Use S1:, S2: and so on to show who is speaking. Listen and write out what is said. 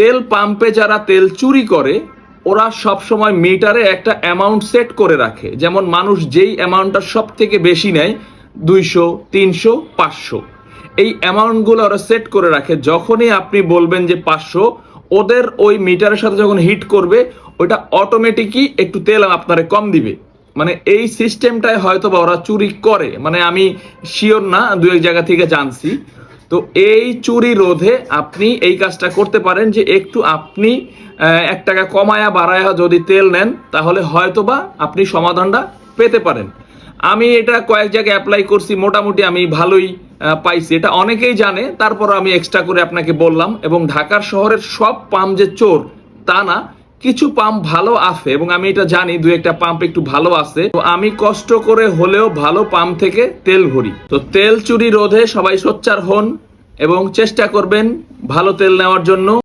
S1: তেল পাম্পে যারা তেল চুরি করে ওরা সব সময় মিটারে একটা অ্যামাউন্ট সেট করে রাখে, যেমন মানুষ যেই অ্যামাউন্টটা সব থেকে বেশি নেয় 200, 300, 500, এই অ্যামাউন্টগুলো ওরা সেট করে রাখে। যখনই আপনি বলবেন যে 500, ওদের ওই মিটারের সাথে যখন হিট করবে ওইটা অটোমেটিকই একটু তেল আপনারে কম দিবে। মানে এই সিস্টেমটাই হয়তো বা ওরা চুরি করে, মানে আমি শিওর না, দু এক জায়গা থেকে জানছি। তো এই চুরি রোধে আপনি এই কাজটা করতে পারেন যে একটু আপনি 1 টাকা কমায়া বাড়ায়া যদি তেল নেন তাহলে হয়তোবা আপনি সমাধানটা পেতে পারেন। আমি এটা কয়েক জায়গায় অ্যাপ্লাই করছি, মোটামুটি আমি ভালোই পাইছি। এটা অনেকেই জানে, তারপর আমি এক্সট্রা করে আপনাকে বললাম। এবং ঢাকার শহরের সব পাম্প যে চোর তা না, কিছু পাম্প ভালো আছে এবং আমি এটা জানি 2-1টা পাম্প একটু ভালো আছে। তো আমি কষ্ট করে হলেও ভালো পাম্প থেকে তেল ভরি। তো তেল চুরি রোধে সবাই সোচ্চার হন এবং চেষ্টা করবেন ভালো তেল নেওয়ার জন্য।